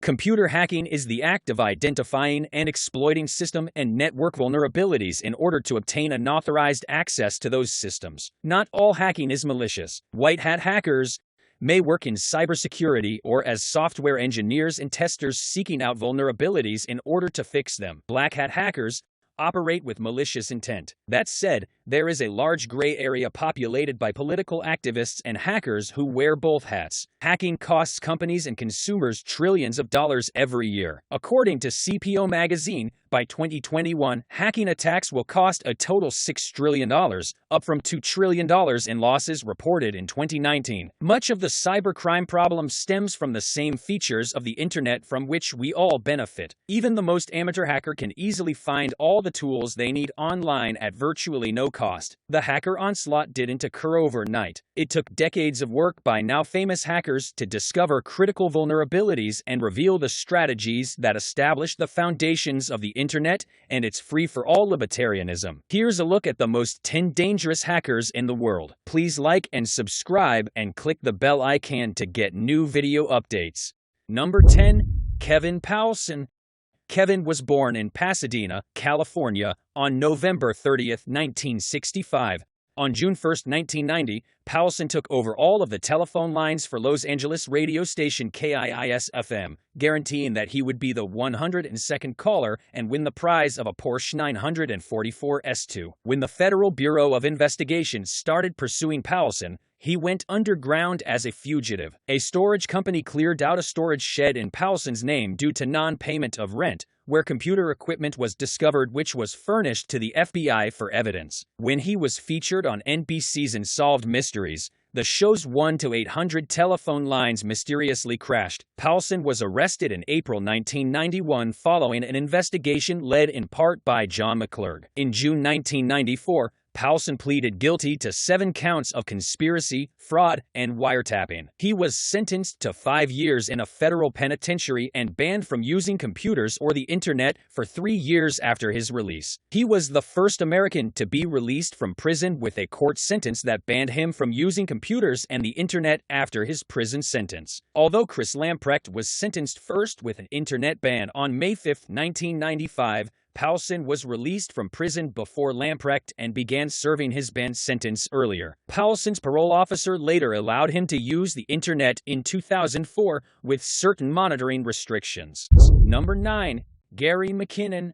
Computer hacking is the act of identifying and exploiting system and network vulnerabilities in order to obtain unauthorized access to those systems. Not all hacking is malicious. White hat hackers may work in cybersecurity or as software engineers and testers seeking out vulnerabilities in order to fix them. Black hat hackers operate with malicious intent. That said, there is a large gray area populated by political activists and hackers who wear both hats. Hacking costs companies and consumers trillions of dollars every year. According to CPO magazine, by 2021, hacking attacks will cost a total $6 trillion, up from $2 trillion in losses reported in 2019. Much of the cybercrime problem stems from the same features of the internet from which we all benefit. Even the most amateur hacker can easily find all the tools they need online at virtually no cost. The hacker onslaught didn't occur overnight. It took decades of work by now famous hackers to discover critical vulnerabilities and reveal the strategies that established the foundations of the internet and its free-for-all libertarianism. Here's a look at the most 10 dangerous hackers in the world. Please like and subscribe and click the bell icon to get new video updates. Number 10. Kevin Powelson. Kevin was born in Pasadena, California, on November 30, 1965. On June 1, 1990, Powelson took over all of the telephone lines for Los Angeles radio station KIIS-FM, guaranteeing that he would be the 102nd caller and win the prize of a Porsche 944 S2. When the Federal Bureau of Investigation started pursuing Powelson, he went underground as a fugitive. A storage company cleared out a storage shed in Powelson's name due to non-payment of rent, where computer equipment was discovered which was furnished to the FBI for evidence. When he was featured on NBC's Unsolved Mysteries, the show's 1-800 telephone lines mysteriously crashed. Powelson was arrested in April 1991 following an investigation led in part by John McClurg. In June 1994, Powelson pleaded guilty to 7 counts of conspiracy, fraud, and wiretapping. He was sentenced to 5 years in a federal penitentiary and banned from using computers or the internet for 3 years after his release. He was the first American to be released from prison with a court sentence that banned him from using computers and the internet after his prison sentence. Although Chris Lamprecht was sentenced first with an internet ban on May 5, 1995, Powelson was released from prison before Lamprecht and began serving his ban sentence earlier. Powelson's parole officer later allowed him to use the internet in 2004 with certain monitoring restrictions. Number 9. Gary McKinnon.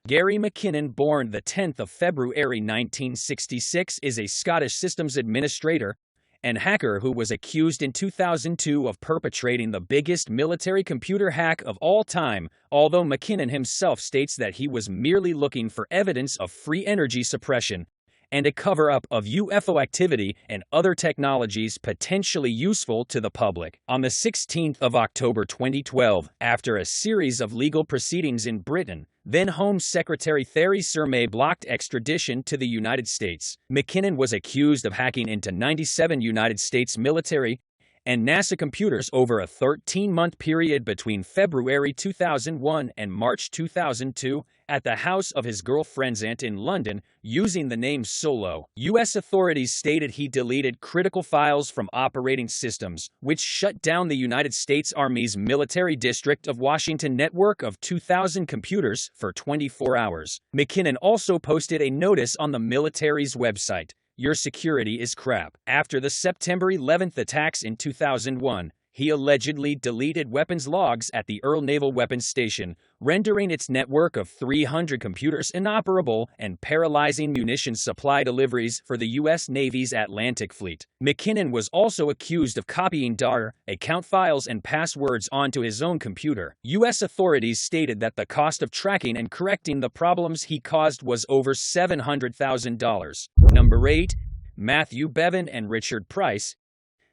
Gary McKinnon, born the 10th of February 1966, is a Scottish systems administrator and hacker who was accused in 2002 of perpetrating the biggest military computer hack of all time, although McKinnon himself states that he was merely looking for evidence of free energy suppression and a cover-up of UFO activity and other technologies potentially useful to the public. On the 16th of October 2012, after a series of legal proceedings in Britain, then Home Secretary Theresa May blocked extradition to the United States. McKinnon was accused of hacking into 97 United States military and NASA computers over a 13-month period between February 2001 and March 2002 at the house of his girlfriend's aunt in London using the name Solo. U.S. authorities stated he deleted critical files from operating systems, which shut down the United States Army's military district of Washington network of 2,000 computers for 24 hours. McKinnon also posted a notice on the military's website. Your security is crap. After the September 11th attacks in 2001, he allegedly deleted weapons logs at the Earl Naval Weapons Station, rendering its network of 300 computers inoperable and paralyzing munitions supply deliveries for the U.S. Navy's Atlantic Fleet. McKinnon was also accused of copying DAR, account files, and passwords onto his own computer. U.S. authorities stated that the cost of tracking and correcting the problems he caused was over $700,000. Number 8. Matthew Bevan and Richard Price.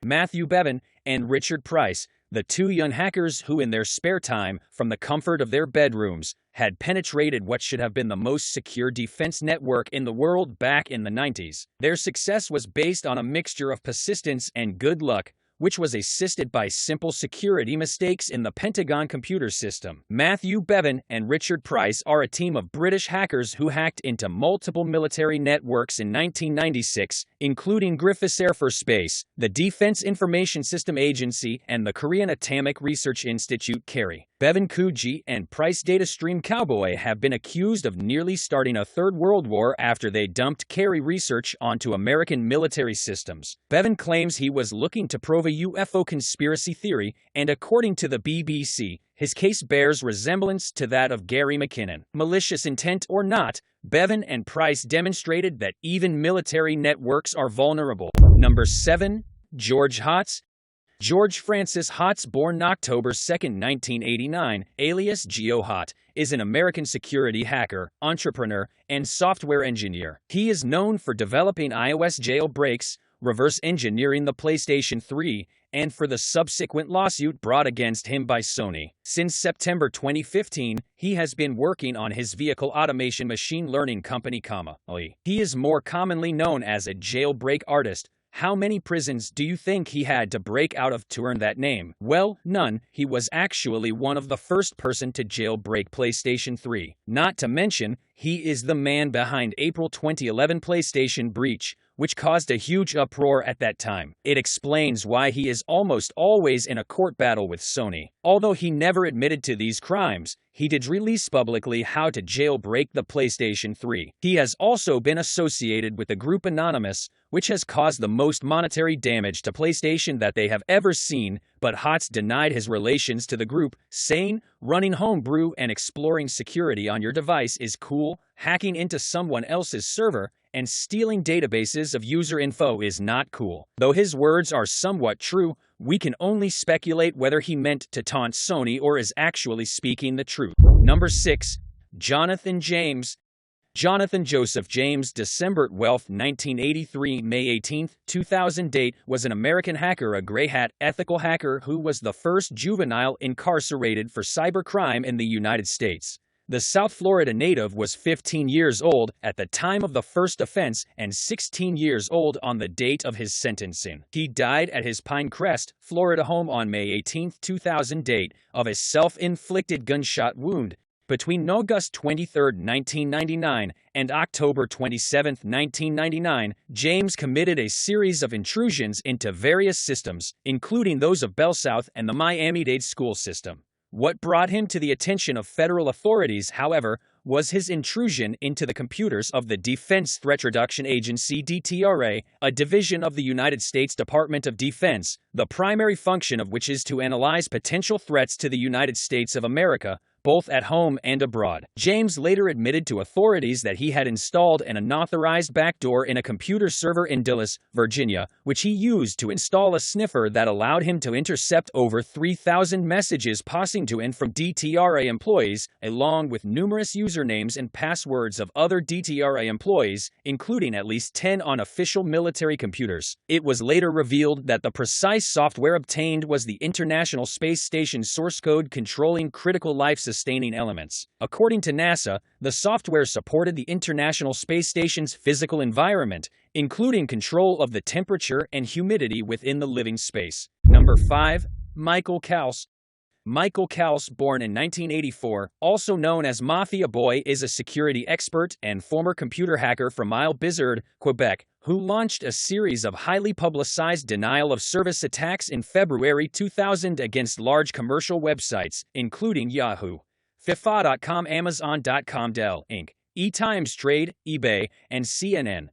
Matthew Bevan and Richard Price, the two young hackers who in their spare time, from the comfort of their bedrooms, had penetrated what should have been the most secure defense network in the world back in the 90s. Their success was based on a mixture of persistence and good luck, which was assisted by simple security mistakes in the Pentagon computer system. Matthew Bevan and Richard Price are a team of British hackers who hacked into multiple military networks in 1996, including Griffiths Air Force Base, the Defense Information System Agency, and the Korean Atomic Research Institute (KRI). Bevan Kuji and Price Datastream Cowboy have been accused of nearly starting a Third World War after they dumped KRI research onto American military systems. Bevan claims he was looking to prove a UFO conspiracy theory, and according to the BBC, his case bears resemblance to that of Gary McKinnon. Malicious intent or not, Bevan and Price demonstrated that even military networks are vulnerable. Number 7. George Hotz. George Francis Hotz, born October 2, 1989, alias Geo Hot, is an American security hacker, entrepreneur, and software engineer. He is known for developing iOS jailbreaks, reverse engineering the PlayStation 3, and for the subsequent lawsuit brought against him by Sony. Since September 2015, he has been working on his vehicle automation machine learning company, He is more commonly known as a jailbreak artist. How many prisons do you think he had to break out of to earn that name? Well, none. He was actually one of the first person to jailbreak PlayStation 3. Not to mention, he is the man behind April 2011 PlayStation breach, which caused a huge uproar at that time. It explains why he is almost always in a court battle with Sony. Although he never admitted to these crimes, he did release publicly how to jailbreak the PlayStation 3. He has also been associated with the group Anonymous, which has caused the most monetary damage to PlayStation that they have ever seen, but Hotz denied his relations to the group, saying, "Running homebrew and exploring security on your device is cool, hacking into someone else's server, and stealing databases of user info is not cool." Though his words are somewhat true, we can only speculate whether he meant to taunt Sony or is actually speaking the truth. Number 6. Jonathan James. Jonathan Joseph James, December 12, 1983, May 18, 2008, was an American hacker, a gray hat, ethical hacker who was the first juvenile incarcerated for cybercrime in the United States. The South Florida native was 15 years old at the time of the first offense and 16 years old on the date of his sentencing. He died at his Pinecrest, Florida home on May 18, 2008, of a self-inflicted gunshot wound. Between August 23, 1999, and October 27, 1999, James committed a series of intrusions into various systems, including those of BellSouth and the Miami-Dade school system. What brought him to the attention of federal authorities, however, was his intrusion into the computers of the Defense Threat Reduction Agency (DTRA), a division of the United States Department of Defense, the primary function of which is to analyze potential threats to the United States of America, both at home and abroad. James later admitted to authorities that he had installed an unauthorized backdoor in a computer server in Dulles, Virginia, which he used to install a sniffer that allowed him to intercept over 3,000 messages passing to and from DTRA employees, along with numerous usernames and passwords of other DTRA employees, including at least 10 on official military computers. It was later revealed that the precise software obtained was the International Space Station source code controlling critical life-sustaining elements. According to NASA, the software supported the International Space Station's physical environment, including control of the temperature and humidity within the living space. Number 5. Michael Kals. Michael Kals, born in 1984, also known as Mafia Boy, is a security expert and former computer hacker from Île-Bizard, Quebec, who launched a series of highly publicized denial-of-service attacks in February 2000 against large commercial websites, including Yahoo, FIFA.com, Amazon.com, Dell Inc., eTimes Trade, eBay, and CNN.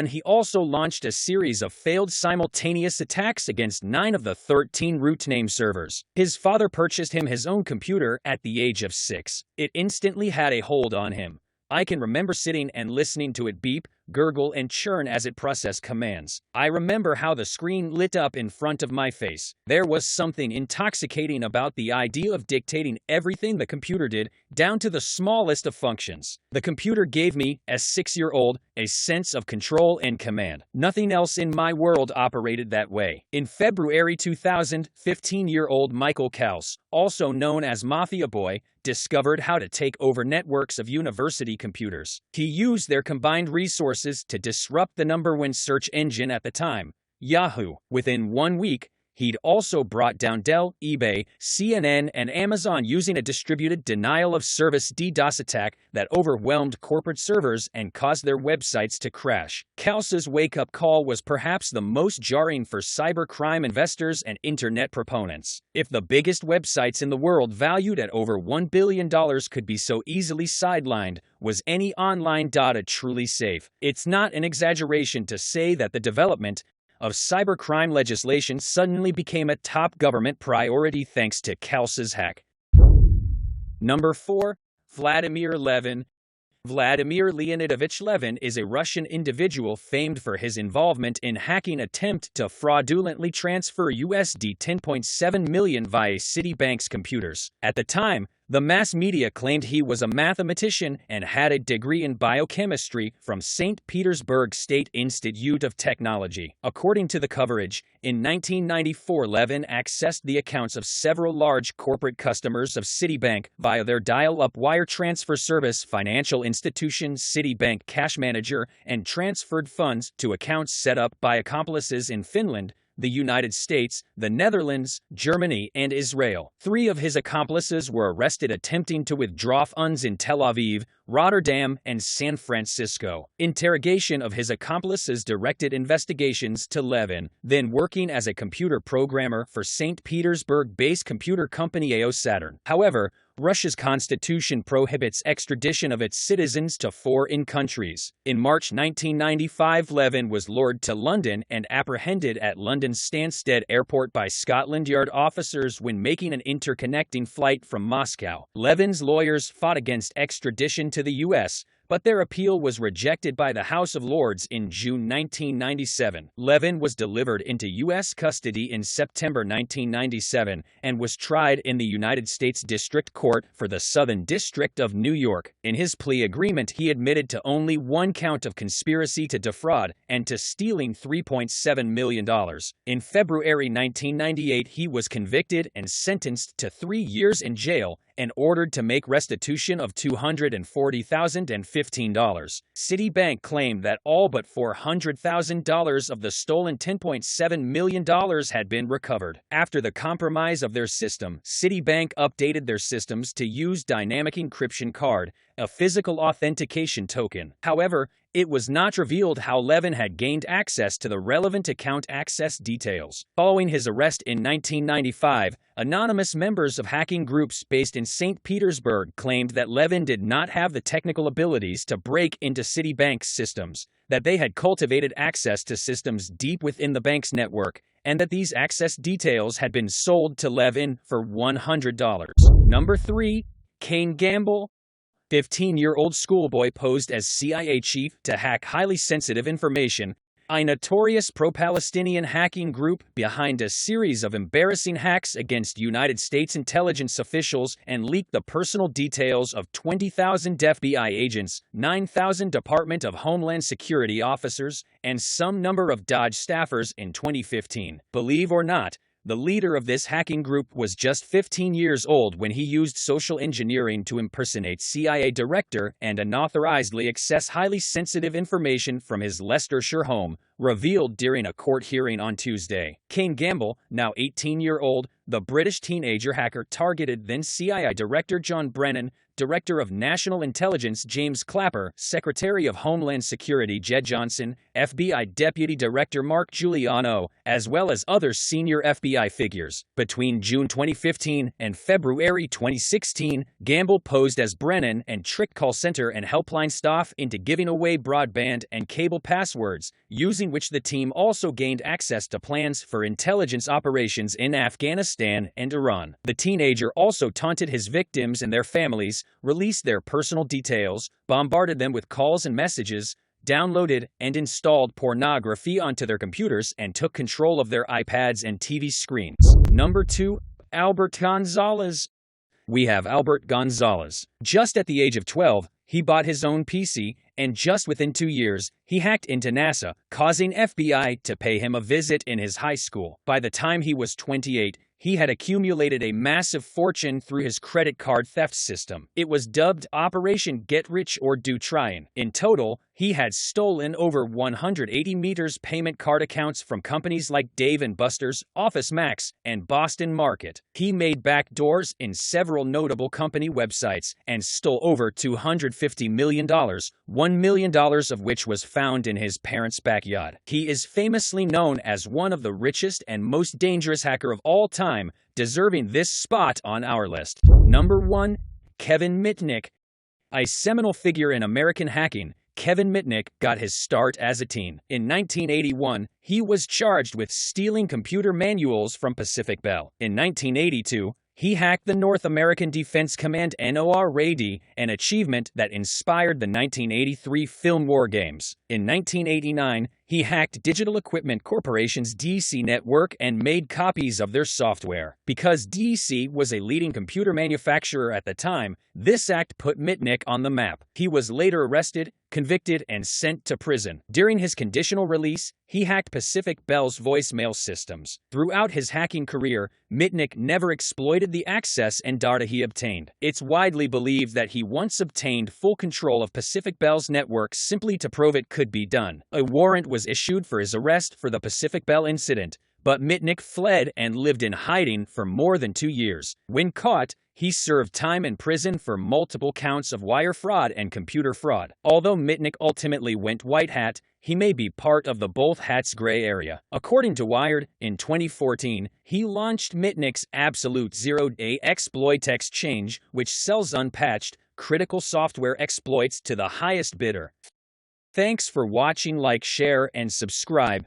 He also launched a series of failed simultaneous attacks against 9 of the 13 root name servers. His father purchased him his own computer at the age of 6. It instantly had a hold on him. I can remember sitting and listening to it beep, gurgle, and churn as it processed commands. I remember how the screen lit up in front of my face. There was something intoxicating about the idea of dictating everything the computer did, down to the smallest of functions. The computer gave me, as a 6-year-old, a sense of control and command. Nothing else in my world operated that way. In February 2000, 15-year-old Michael Kals, also known as Mafia Boy, discovered how to take over networks of university computers. He used their combined resources to disrupt the #1 search engine at the time, Yahoo. Within 1 week, He'd also brought down Dell, eBay, CNN, and Amazon using a distributed denial-of-service DDoS attack that overwhelmed corporate servers and caused their websites to crash. Kalsa's wake-up call was perhaps the most jarring for cybercrime investors and internet proponents. If the biggest websites in the world, valued at over $1 billion, could be so easily sidelined, was any online data truly safe? It's not an exaggeration to say that the development of cybercrime legislation suddenly became a top government priority thanks to Kalsa's hack. Number 4. Vladimir Levin. Vladimir Leonidovich Levin is a Russian individual famed for his involvement in hacking attempt to fraudulently transfer USD 10.7 million via Citibank's computers. At the time, the mass media claimed he was a mathematician and had a degree in biochemistry from St. Petersburg State Institute of Technology. According to the coverage, in 1994 Levin accessed the accounts of several large corporate customers of Citibank via their dial-up wire transfer service financial institution Citibank Cash Manager and transferred funds to accounts set up by accomplices in Finland, the United States, the Netherlands, Germany, and Israel. 3 of his accomplices were arrested attempting to withdraw funds in Tel Aviv, Rotterdam, and San Francisco. Interrogation of his accomplices directed investigations to Levin, then working as a computer programmer for St. Petersburg-based computer company AO Saturn. However, Russia's constitution prohibits extradition of its citizens to foreign countries. In March 1995, Levin was lured to London and apprehended at London's Stansted Airport by Scotland Yard officers when making an interconnecting flight from Moscow. Levin's lawyers fought against extradition to the U.S., but their appeal was rejected by the House of Lords in June 1997. Levin was delivered into U.S. custody in September 1997 and was tried in the United States District Court for the Southern District of New York. In his plea agreement, he admitted to only 1 count of conspiracy to defraud and to stealing $3.7 million. In February 1998, he was convicted and sentenced to 3 years in jail and ordered to make restitution of $240,015. Citibank claimed that all but $400,000 of the stolen $10.7 million had been recovered. After the compromise of their system, Citibank updated their systems to use dynamic encryption card, a physical authentication token. However, it was not revealed how Levin had gained access to the relevant account access details. Following his arrest in 1995, anonymous members of hacking groups based in St. Petersburg claimed that Levin did not have the technical abilities to break into Citibank's systems, that they had cultivated access to systems deep within the bank's network, and that these access details had been sold to Levin for $100. Number 3. Cain Gamble. 15-year-old schoolboy posed as CIA chief to hack highly sensitive information. A notorious pro-Palestinian hacking group behind a series of embarrassing hacks against United States intelligence officials and leaked the personal details of 20,000 FBI agents, 9,000 Department of Homeland Security officers, and some number of DOJ staffers in 2015. Believe or not, the leader of this hacking group was just 15 years old when he used social engineering to impersonate CIA director and unauthorizedly access highly sensitive information from his Leicestershire home, revealed during a court hearing on Tuesday. Cain Gamble, now 18-year-old, the British teenager hacker targeted then CIA Director John Brennan, Director of National Intelligence James Clapper, Secretary of Homeland Security Jed Johnson, FBI Deputy Director Mark Giuliano, as well as other senior FBI figures. Between June 2015 and February 2016, Gamble posed as Brennan and tricked call center and helpline staff into giving away broadband and cable passwords, using which the team also gained access to plans for intelligence operations in Afghanistan and Iran. The teenager also taunted his victims and their families, released their personal details, bombarded them with calls and messages, downloaded and installed pornography onto their computers, and took control of their iPads and TV screens. Number 2. Albert Gonzalez. We have Albert Gonzalez. Just at the age of 12, he bought his own PC, and just within 2 years, he hacked into NASA, causing FBI to pay him a visit in his high school. By the time he was 28, he had accumulated a massive fortune through his credit card theft system. It was dubbed Operation Get Rich or Do Tryin'. In total, He had stolen over 180 meters payment card accounts from companies like Dave & Buster's, Office Max, and Boston Market. He made backdoors in several notable company websites and stole over $250 million, $1 million of which was found in his parents' backyard. He is famously known as one of the richest and most dangerous hacker of all time, deserving this spot on our list. Number 1. Kevin Mitnick. A seminal figure in American hacking, Kevin Mitnick got his start as a teen. In 1981, he was charged with stealing computer manuals from Pacific Bell. In 1982, he hacked the North American Defense Command NORAD, an achievement that inspired the 1983 film War Games. In 1989, he hacked Digital Equipment Corporation's DC network and made copies of their software. Because DC was a leading computer manufacturer at the time, this act put Mitnick on the map. He was later arrested, convicted, and sent to prison. During his conditional release, he hacked Pacific Bell's voicemail systems. Throughout his hacking career, Mitnick never exploited the access and data he obtained. It's widely believed that he once obtained full control of Pacific Bell's network simply to prove it could be done. A warrant was issued for his arrest for the Pacific Bell incident, but Mitnick fled and lived in hiding for more than 2 years. When caught, he served time in prison for multiple counts of wire fraud and computer fraud. Although Mitnick ultimately went white hat, he may be part of the both hats gray area. According to Wired, in 2014, he launched Mitnick's Absolute Zero-Day Exploit Exchange, which sells unpatched, critical software exploits to the highest bidder. Thanks for watching. Like, share, and subscribe.